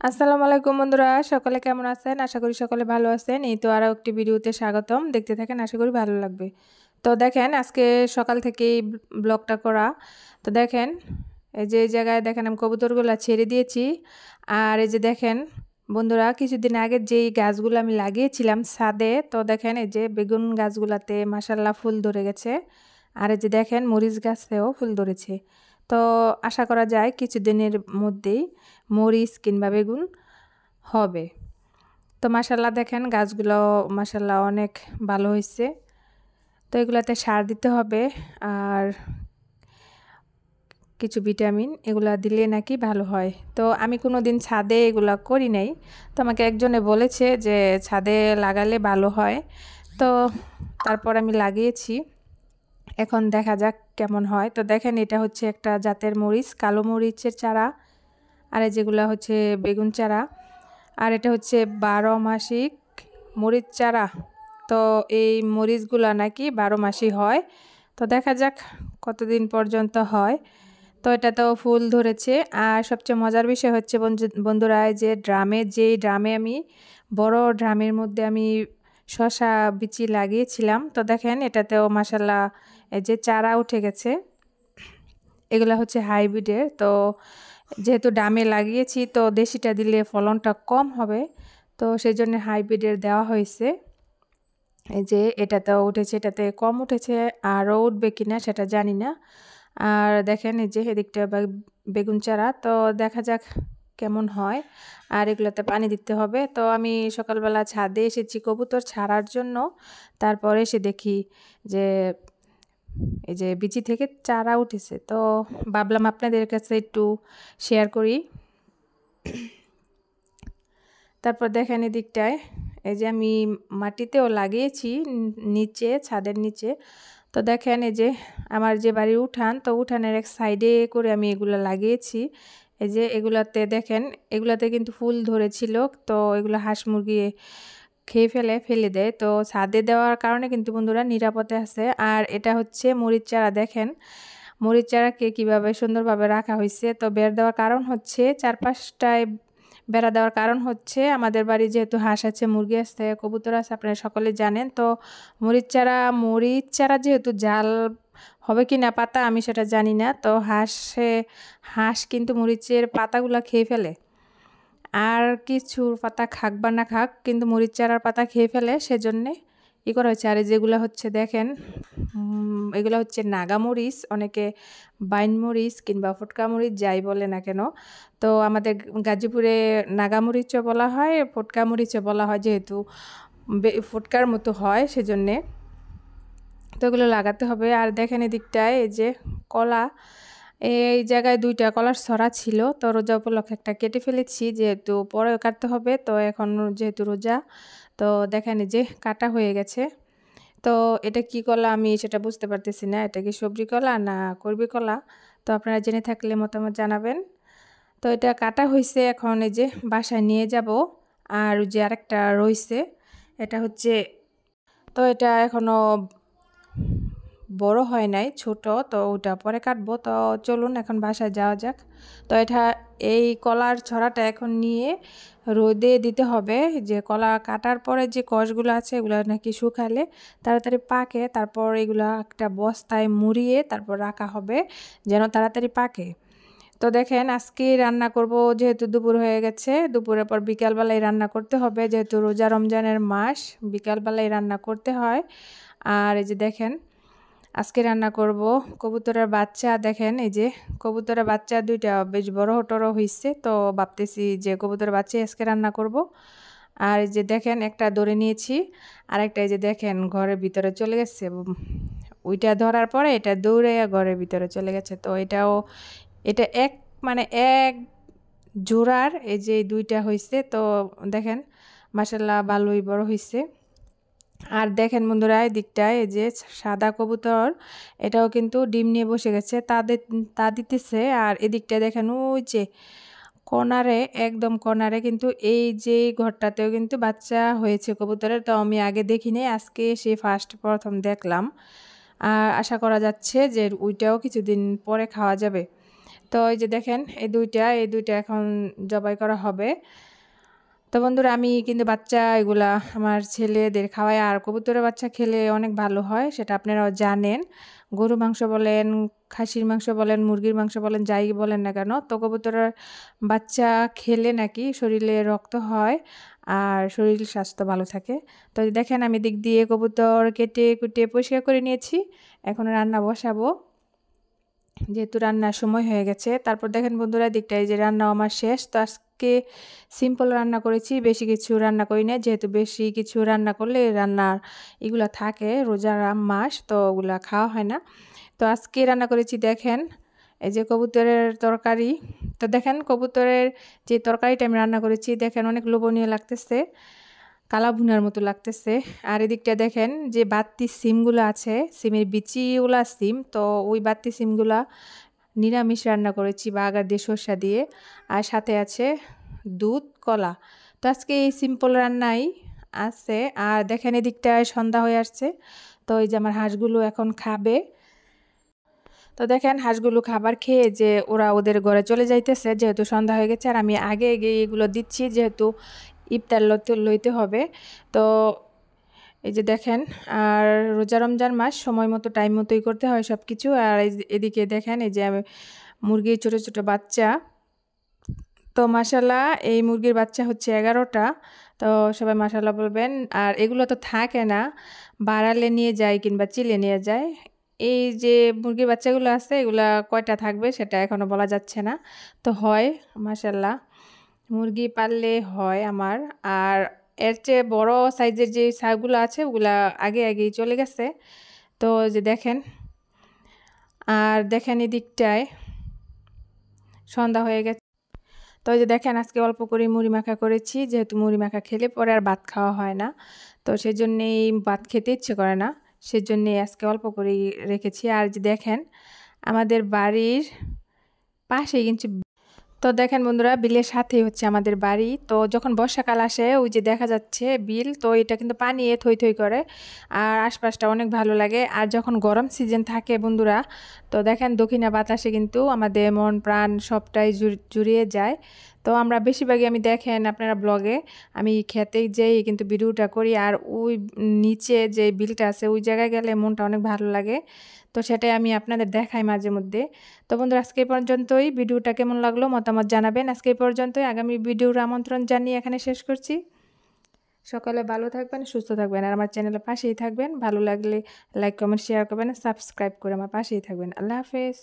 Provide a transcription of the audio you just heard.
আসসালামু আলাইকুম বন্ধুরা, সকলে কেমন আছেন? আশা করি সকলে ভালো আছেন। এই তো আরও একটি ভিডিওতে স্বাগতম। দেখতে থাকেন, আশা করি ভালো লাগবে। তো দেখেন, আজকে সকাল থেকেই ব্লগটা করা। তো দেখেন, এই যে এই জায়গায় দেখেন আমি কবুতরগুলো ছেড়ে দিয়েছি। আর এই যে দেখেন বন্ধুরা, কিছুদিন আগে যেই গাছগুলো আমি লাগিয়েছিলাম ছাদে, তো দেখেন এই যে বেগুন গাছগুলাতে মাশাআল্লাহ ফুল ধরে গেছে। আর এই যে দেখেন মরিচ গাছেও ফুল ধরেছে। তো আশা করা যায় কিছুদিনের মধ্যেই মরিচ কিংবা বেগুন হবে। তো মাশাআল্লাহ দেখেন গাছগুলো মাশাআল্লাহ অনেক ভালো হয়েছে। তো এগুলাতে সার দিতে হবে আর কিছু ভিটামিন এগুলা দিলে নাকি ভালো হয়। তো আমি কোনো দিন ছাদে এগুলা করি নাই। তো আমাকে একজনে বলেছে যে ছাদে লাগালে ভালো হয়। তো তারপর আমি লাগিয়েছি। এখন দেখা যাক কেমন হয়। তো দেখেন এটা হচ্ছে একটা জাতের মরিচ, কালো মরিচের চারা। আর যেগুলা হচ্ছে বেগুন চারা। আর এটা হচ্ছে 12 মাসিক মরিচ চারা। তো এই মরিচগুলা নাকি 12 মাসই হয়। তো দেখা যাক কতদিন পর্যন্ত হয়। তো এটাতেও ফুল ধরেছে। আর সবচেয়ে মজার বিষয় হচ্ছে বন্ধুরা, যে যেই ড্রামে আমি বড় ড্রামের মধ্যে আমি শসা বিচি লাগিয়েছিলাম, তো দেখেন এটাতেও মাশাআল্লাহ এই যে চারা উঠে গেছে। এগুলা হচ্ছে হাইব্রিডের। তো যেহেতু ড্রামে লাগিয়েছি, তো দেশিটা দিলে ফলনটা কম হবে, তো সেই জন্য হাইব্রিডের দেওয়া হয়েছে। এই যে এটাতেও উঠেছে, এটাতে কম উঠেছে, আরও উঠবে কিনা সেটা জানি না। আর দেখেন এই যে এদিকটা বেগুন চারা, তো দেখা যাক কেমন হয়। আর এগুলোতে পানি দিতে হবে। তো আমি সকালবেলা ছাদে এসেছি কবুতর ছাড়ার জন্য। তারপরে এসে দেখি যে এই যে বিচি থেকে চারা উঠেছে। তো ভাবলাম আপনাদের কাছে একটু শেয়ার করি। তারপর দেখেন এদিকটায় এই যে আমি মাটিতেও লাগিয়েছি নিচে, ছাদের নিচে। তো দেখেন এই যে আমার যে বাড়ির উঠান, তো উঠানের এক সাইডে করে আমি এগুলো লাগিয়েছি। এই যে এগুলাতে দেখেন, এগুলাতে কিন্তু ফুল ধরেছিল। তো এগুলো হাঁস মুরগি খেয়ে ফেলে দেয়। তো ছাদে দেওয়ার কারণে কিন্তু বন্ধুরা নিরাপদে আছে। আর এটা হচ্ছে মরিচ চারা। দেখেন মরিচ চারাকে কীভাবে সুন্দরভাবে রাখা হয়েছে। তো বের দেওয়ার কারণ হচ্ছে, চারপাশটায় বেড়া দেওয়ার কারণ হচ্ছে, আমাদের বাড়ি যেহেতু হাঁস আছে, মুরগি আছে, কবুতর আছে, আপনারা সকলে জানেন। তো মরিচ চারা যেহেতু জাল হবে কি না পাতা আমি সেটা জানি না। তো হাঁস কিন্তু মরিচের পাতাগুলা খেয়ে ফেলে। আর কিছুর পাতা খাক বা না খাক, কিন্তু মরিচ চারার পাতা খেয়ে ফেলে, সেজন্যে করা হয়েছে। আর যেগুলো হচ্ছে দেখেন এগুলো হচ্ছে নাগামরিচ, অনেকে বাইন মরিচ কিংবা ফুটকা মরিচ যাই বলে না কেন। তো আমাদের গাজীপুরে নাগামরিচও বলা হয়, ফুটকা মরিচও বলা হয়, যেহেতু ফুটকার মতো হয় সেজন্যে। তো এগুলো লাগাতে হবে। আর দেখেন এদিকটায় এই যে কলা, এই জায়গায় 2টা কলার ছড়া ছিল। তো রোজা উপলক্ষে একটা কেটে ফেলেছি, যেহেতু পরে কাটতে হবে। তো এখন যেহেতু রোজা, তো দেখেন এই যে কাটা হয়ে গেছে। তো এটা কি কলা আমি সেটা বুঝতে পারতেছি না, এটা কি সবজি কলা না কর্মী কলা? তো আপনারা জেনে থাকলে মতামত জানাবেন। তো এটা কাটা হয়েছে, এখন এই যে বাসায় নিয়ে যাব। আর যে আরেকটা রয়েছে, এটা হচ্ছে, তো এটা এখনো বড় হয় নাই, ছোট। তো ওটা পরে কাটবো। তো চলুন এখন বাসায় যাওয়া যাক। তো এই কলার ছড়াটা এখন নিয়ে রোদে দিতে হবে। যে কলা কাটার পরে যে কষগুলো আছে এগুলো নাকি শুকালে তাড়াতাড়ি পাকে। তারপর এগুলো একটা বস্তায় মুড়িয়ে তারপর রাখা হবে যেন তাড়াতাড়ি পাকে। তো দেখেন আজকে রান্না করব, যেহেতু দুপুর হয়ে গেছে, দুপুরের পর বিকালবেলায় রান্না করতে হবে, যেহেতু রোজা রমজানের মাস, বিকালবেলায় রান্না করতে হয়। আর এই যে দেখেন আজকে রান্না করব কবুতরের বাচ্চা। দেখেন এই যে কবুতরের বাচ্চা 2টা বেশ বড় টড়ো হয়েছে। তো ভাবতেছি যে কবুতরের বাচ্চা আজকে রান্না করব। আর এই যে দেখেন একটা ধরে নিয়েছি, আরেকটা এই যে দেখেন ঘরের ভিতরে চলে গেছে। ওইটা ধরার পরে এটা দৌড়ে ঘরের ভিতরে চলে গেছে। তো এটা এক জোড়ার এই যে 2টা হয়েছে। তো দেখেন মাশাআল্লাহ ভালোই বড় হয়েছে। আর দেখেন বন্ধুরা এই দিকটায় এই যে সাদা কবুতর, এটাও কিন্তু ডিম নিয়ে বসে গেছে, তা দিতেছে। আর এদিকটায় দেখেন ওই যে একদম কর্নারে কিন্তু এই যে ঘরটাতেও কিন্তু বাচ্চা হয়েছে কবুতরের। তো আমি আগে দেখিনি, আজকে প্রথম দেখলাম। আর আশা করা যাচ্ছে যে ওইটাও কিছুদিন পরে খাওয়া যাবে। তো এই যে দেখেন এই দুইটা এখন জবাই করা হবে। তো বন্ধুরা আমি কিন্তু বাচ্চা এগুলা আমার ছেলেদের খাওয়াই, আর কবুতরের বাচ্চা খেলে অনেক ভালো হয়, সেটা আপনারাও জানেন। গরু মাংস বলেন, খাসির মাংস বলেন, মুরগির মাংস বলেন, যাই বলেন না কেন, তো কবুতরের বাচ্চা খেলে নাকি শরীরে রক্ত হয় আর শরীর স্বাস্থ্য ভালো থাকে। তো দেখেন আমি দিক দিয়ে কবুতর কেটে কুটে পরিষ্কার করে নিয়েছি, এখন রান্না বসাবো, যেহেতু রান্নার সময় হয়ে গেছে। তারপর দেখেন বন্ধুরা দিকটা, এই যে রান্না আমার শেষ। তো আজকে সিম্পল রান্না করেছি, বেশি কিছু রান্না করি না, যেহেতু বেশি কিছু রান্না করলে রান্নার এগুলা থাকে রোজার মাস, তো ওগুলা খাওয়া হয় না। তো আজকে রান্না করেছি দেখেন এই যে কবুতরের তরকারি। তো দেখেন কবুতরের যে তরকারিটা আমি রান্না করেছি দেখেন অনেক লোভনীয় লাগতেছে, কালা ভুনার মতো লাগতেছে। আর এদিকটা দেখেন যে বাড়তি সিমগুলো আছে, সিমের বিচিওলা সিম, তো ওই বাড়তি সিমগুলা নিরামিষ রান্না করেছি বাগার দিয়ে, সর্ষা দিয়ে, আর সাথে আছে দুধ কলা। তো আজকে এই সিম্পল রান্নাই আছে। আর দেখেন এদিকটায় সন্ধ্যা হয়ে আসছে, তো এই যে আমার হাঁসগুলো এখন খাবে। তো দেখেন হাঁসগুলো খাবার খেয়ে যে ওরা ওদের ঘরে চলে যাইতেছে, যেহেতু সন্ধ্যা হয়ে গেছে। আর আমি আগে গিয়ে এগুলো দিচ্ছি, যেহেতু ইফতার লইতে হবে। তো এই যে দেখেন, আর রোজা রমজান মাস সময় মতো টাইম মতোই করতে হয় সব কিছু। আর এদিকে দেখেন এই যে মুরগির ছোট ছোট বাচ্চা, তো মাশাল্লাহ এই মুরগির বাচ্চা হচ্ছে 11টা। তো সবাই মাশাল্লাহ বলবেন। আর এগুলো তো থাকে না, বাড়ালে নিয়ে যায় কিংবা চিলে নিয়ে যায়। এই যে মুরগির বাচ্চাগুলো আছে এগুলা কয়টা থাকবে সেটা এখনও বলা যাচ্ছে না। তো হয় মাশাল্লাহ, মুরগি পাললে হয় আমার। আর এর চেয়ে বড় সাইজের যে ছাগলগুলো আছে ওগুলা আগেই চলে গেছে। তো যে দেখেন, আর দেখেন এদিকটায় সন্ধ্যা হয়ে গেছে। তো এই যে দেখেন আজকে অল্প করে মুড়ি মাখা করেছি, যেহেতু মুড়ি মাখা খেলে পরে আর ভাত খাওয়া হয় না, তো সেজন্যেই ভাত খেতে ইচ্ছে করে না, সেজন্যেই আজকে অল্প করেই রেখেছি। আর যে দেখেন আমাদের বাড়ির পাশে কিন্তু, তো দেখেন বন্ধুরা বিলের সাথেই হচ্ছে আমাদের বাড়ি। তো যখন বর্ষাকাল আসে ওই যে দেখা যাচ্ছে বিল, তো এটা কিন্তু পানি থই থই করে, আর আশপাশটা অনেক ভালো লাগে। আর যখন গরম সিজন থাকে বন্ধুরা, তো দেখেন দক্ষিণা বাতাসে কিন্তু আমাদের মন প্রাণ সবটাই জুড়িয়ে যায়। তো আমরা বেশিরভাগই আমি দেখেন আপনারা ব্লগে আমি খেতে যেই কিন্তু ভিডিওটা করি, আর ওই নিচে যে বিলটা আছে ওই জায়গায় গেলে মনটা অনেক ভালো লাগে, তো সেটাই আমি আপনাদের দেখাই মাঝে মধ্যে। তো বন্ধুরা আজকে পর্যন্তই, ভিডিওটা কেমন লাগলো মতামত জানাবেন। আজকে পর্যন্তই, আগামী ভিডিওর আমন্ত্রণ জানিয়ে এখানে শেষ করছি। সকালে ভালো থাকবেন, সুস্থ থাকবেন, আর আমার চ্যানেলের পাশেই থাকবেন। ভালো লাগলে লাইক কমেন্ট শেয়ার করবেন, সাবস্ক্রাইব করে আমার পাশেই থাকবেন। আল্লাহ হাফেজ।